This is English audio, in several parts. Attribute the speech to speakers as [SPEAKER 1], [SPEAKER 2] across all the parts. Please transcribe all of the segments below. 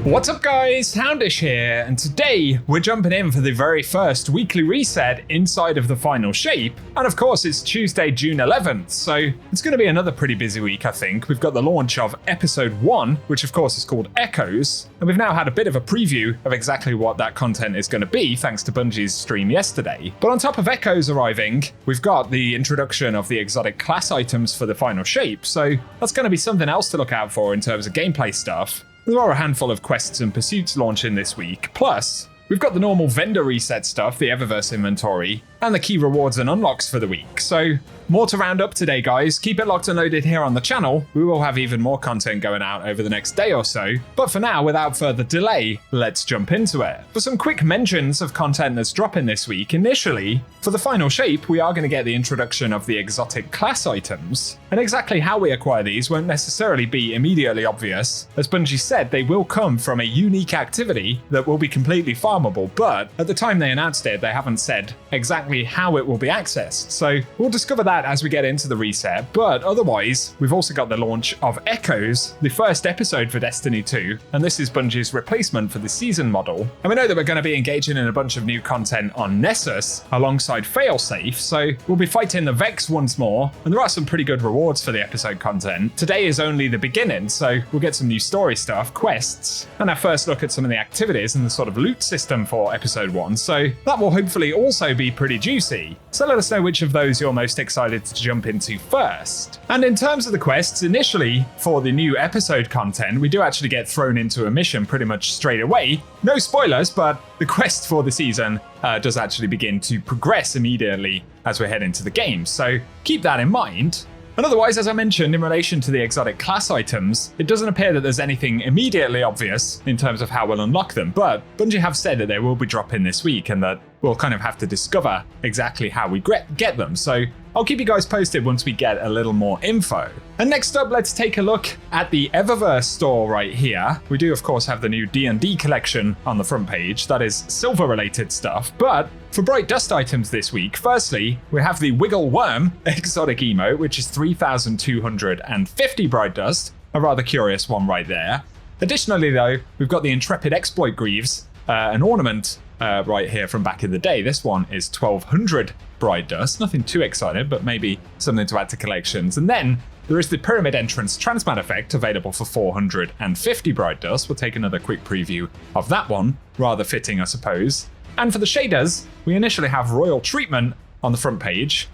[SPEAKER 1] What's up guys, Houndish here, and today we're jumping in for the very first weekly reset inside of the final shape, and of course it's Tuesday, June 11th, so it's going to be another pretty busy week I think. We've got the launch of episode 1, which of course is called Echoes, and we've now had a bit of a preview of exactly what that content is going to be thanks to Bungie's stream yesterday. But on top of Echoes arriving, we've got the introduction of the exotic class items for the final shape, so that's going to be something else to look out for in terms of gameplay stuff. There are a handful of quests and pursuits launching this week, plus we've got the normal vendor reset stuff, the Eververse inventory, and the key rewards and unlocks for the week. So more to round up today guys, keep it locked and loaded here on the channel. We will have even more content going out over the next day or so, but for now, without further delay, let's jump into it. For some quick mentions of content that's dropping this week, initially, for the final shape, we are going to get the introduction of the exotic class items, and exactly how we acquire these won't necessarily be immediately obvious. As Bungie said, they will come from a unique activity that will be completely farmable, but at the time they announced it, they haven't said exactly how it will be accessed, so we'll discover that as we get into the reset. But otherwise, we've also got the launch of Echoes, the first episode for Destiny 2, and this is Bungie's replacement for the season model. And we know that we're going to be engaging in a bunch of new content on Nessus alongside Failsafe, so we'll be fighting the Vex once more, and there are some pretty good rewards for the episode content. Today is only the beginning, so we'll get some new story stuff, quests, and our first look at some of the activities and the sort of loot system for episode 1, so that will hopefully also be pretty juicy. So let us know which of those you're most excited to jump into first. And in terms of the quests, initially for the new episode content, we do actually get thrown into a mission pretty much straight away. No spoilers, but the quest for the season does actually begin to progress immediately as we head into the game, so keep that in mind. And otherwise, as I mentioned, in relation to the exotic class items, it doesn't appear that there's anything immediately obvious in terms of how we'll unlock them, but Bungie have said that they will be dropping this week and that we'll kind of have to discover exactly how we get them, so I'll keep you guys posted once we get a little more info. And next up, let's take a look at the Eververse store right here. We do of course have the new D&D collection on the front page, that is silver related stuff, but for Bright Dust items this week, firstly, we have the Wiggle Worm exotic emote, which is 3,250 Bright Dust, a rather curious one right there. Additionally though, we've got the Intrepid Exploit Greaves, an ornament right here from back in the day. This one is 1,200 Bright Dust, nothing too exciting, but maybe something to add to collections. And then there is the Pyramid Entrance Transmat effect available for 450 Bright Dust. We'll take another quick preview of that one, rather fitting I suppose. And for the shaders, we initially have Royal Treatment on the front page.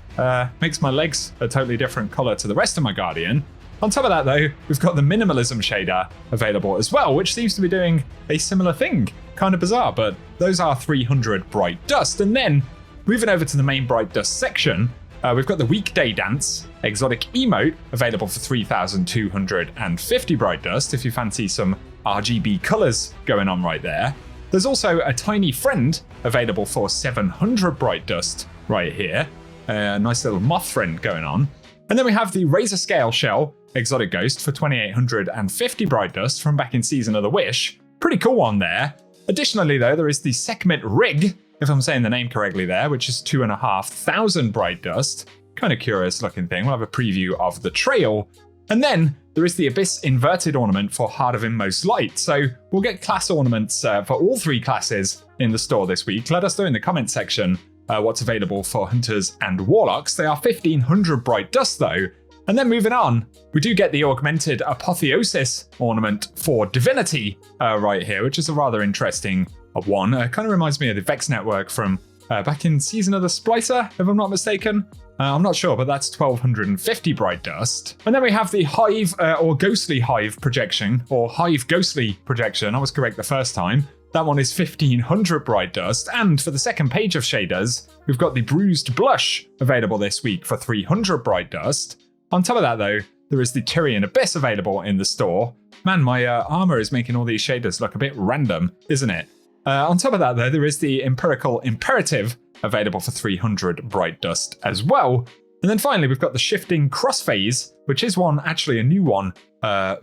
[SPEAKER 1] Makes my legs a totally different color to the rest of my Guardian. On top of that though, we've got the Minimalism shader available as well, which seems to be doing a similar thing. Kind of bizarre, but those are 300 Bright Dust. And then, moving over to the main Bright Dust section, we've got the Weekday Dance exotic emote available for 3,250 Bright Dust if you fancy some RGB colors going on right there. There's also a Tiny Friend available for 700 Bright Dust right here. A nice little moth friend going on. And then we have the Razor Scale Shell exotic ghost for 2,850 Bright Dust from back in Season of the Wish. Pretty cool one there. Additionally though, there is the Sekhmet Rig, if I'm saying the name correctly there, which is 2,500 Bright Dust. Kind of curious looking thing. We'll have a preview of the trail. And then there is the Abyss Inverted Ornament for Heart of Inmost Light. So we'll get class ornaments for all three classes in the store this week. Let us know in the comment section what's available for Hunters and Warlocks. They are 1,500 Bright Dust though. And then moving on, we do get the Augmented Apotheosis ornament for Divinity right here, which is a rather interesting one. Kind of reminds me of the Vex network from back in Season of the Splicer, if I'm not mistaken. I'm not sure, but that's 1,250 Bright Dust. And then we have the Hive or Ghostly Hive projection, or Hive Ghostly projection. I was correct the first time. That one is 1,500 Bright Dust. And for the second page of shaders, we've got the Bruised Blush available this week for 300 Bright Dust. On top of that though, there is the Tyrian Abyss available in the store. Man, my armor is making all these shaders look a bit random, isn't it? On top of that though, there is the Empirical Imperative available for 300 Bright Dust as well. And then finally, we've got the Shifting Crossphase, which is actually a new one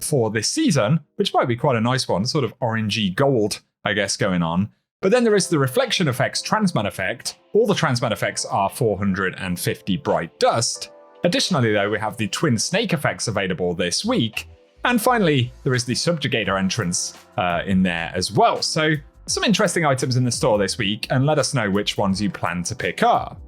[SPEAKER 1] for this season, which might be quite a nice one, sort of orangey gold, I guess, going on. But then there is the Reflection Effects Transmat effect. All the Transmat effects are 450 Bright Dust. Additionally though, we have the Twin Snake effects available this week. And finally, there is the Subjugator entrance in there as well. So some interesting items in the store this week, and let us know which ones you plan to pick up.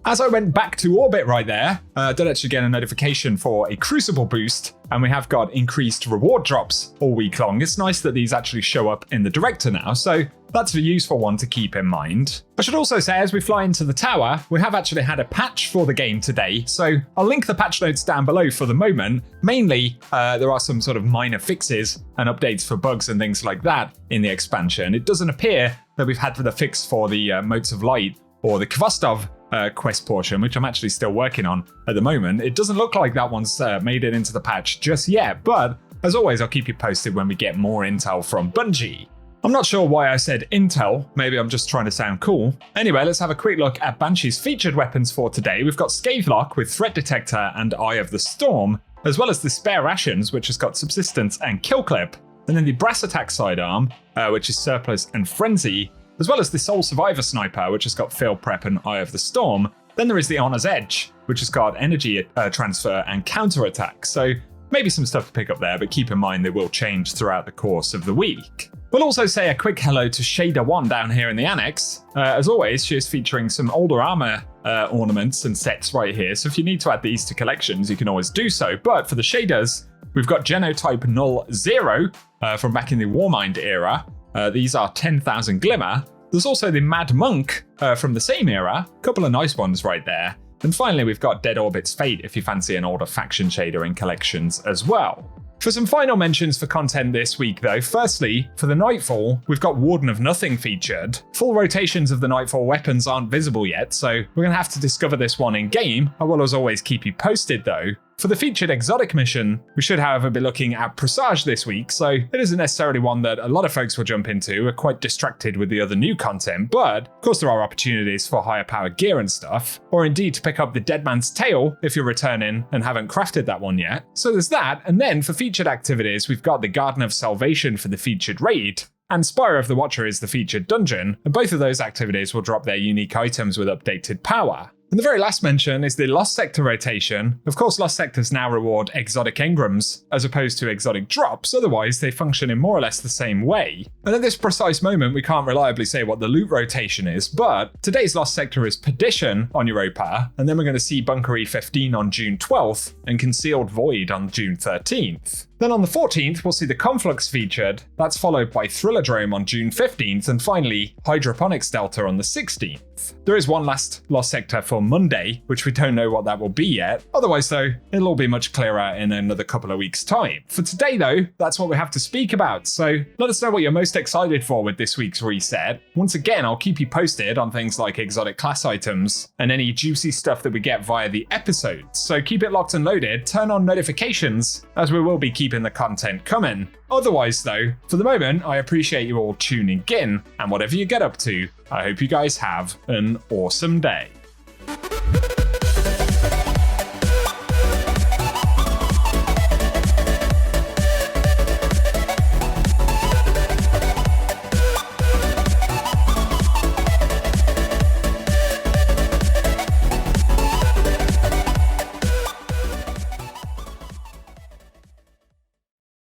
[SPEAKER 1] As I went back to orbit right there, I did actually get a notification for a Crucible boost, and we have got increased reward drops all week long. It's nice that these actually show up in the director now, so that's a useful one to keep in mind. I should also say, as we fly into the tower, we have actually had a patch for the game today, so I'll link the patch notes down below for the moment. Mainly, there are some sort of minor fixes and updates for bugs and things like that in the expansion. It doesn't appear that we've had the fix for the Motes of Light or the Kvostov quest portion, which I'm actually still working on at the moment. It doesn't look like that one's made it into the patch just yet, but as always, I'll keep you posted when we get more intel from Bungie. I'm not sure why I said intel, maybe I'm just trying to sound cool. Anyway, let's have a quick look at Banshee's featured weapons for today. We've got Scavelock with Threat Detector and Eye of the Storm, as well as the Spare Rations, which has got Subsistence and Kill Clip, and then the Brass Attack sidearm, which is Surplus and Frenzy, as well as the Soul Survivor Sniper, which has got Field Prep and Eye of the Storm. Then there is the Honor's Edge, which has got Energy Transfer and Counter Attack. So maybe some stuff to pick up there, but keep in mind they will change throughout the course of the week. We'll also say a quick hello to Shader1 down here in the annex. As always, she is featuring some older armor ornaments and sets right here, so if you need to add these to collections, you can always do so. But for the shaders, we've got Genotype Null 0 from back in the Warmind era. These are 10,000 Glimmer. There's also the Mad Monk from the same era. A couple of nice ones right there. And finally, we've got Dead Orbit's Fate if you fancy an older faction shader in collections as well. For some final mentions for content this week though, firstly, for the Nightfall, we've got Warden of Nothing featured. Full rotations of the Nightfall weapons aren't visible yet, so we're going to have to discover this one in game. I will as always keep you posted though. For the featured exotic mission, we should however be looking at Presage this week, so it isn't necessarily one that a lot of folks will jump into. We're quite distracted with the other new content, but of course there are opportunities for higher power gear and stuff, or indeed to pick up the Dead Man's Tail if you're returning and haven't crafted that one yet. So there's that, and then for featured activities, we've got the Garden of Salvation for the featured raid, and Spire of the Watcher is the featured dungeon, and both of those activities will drop their unique items with updated power. And the very last mention is the Lost Sector rotation. Of course, Lost Sectors now reward exotic engrams as opposed to exotic drops, otherwise they function in more or less the same way. And at this precise moment, we can't reliably say what the loot rotation is, but today's Lost Sector is Perdition on Europa, and then we're going to see Bunker E15 on June 12th and Concealed Void on June 13th. Then on the 14th, we'll see the Conflux featured. That's followed by Thrilladrome on June 15th, and finally Hydroponics Delta on the 16th. There is one last Lost Sector for Monday, which we don't know what that will be yet. Otherwise though, it'll all be much clearer in another couple of weeks' time. For today though, that's what we have to speak about, so let us know what you're most excited for with this week's reset. Once again, I'll keep you posted on things like exotic class items and any juicy stuff that we get via the episodes, so keep it locked and loaded, turn on notifications, as we will be keeping the content coming. Otherwise though, for the moment, I appreciate you all tuning in, and whatever you get up to, I hope you guys have an awesome day.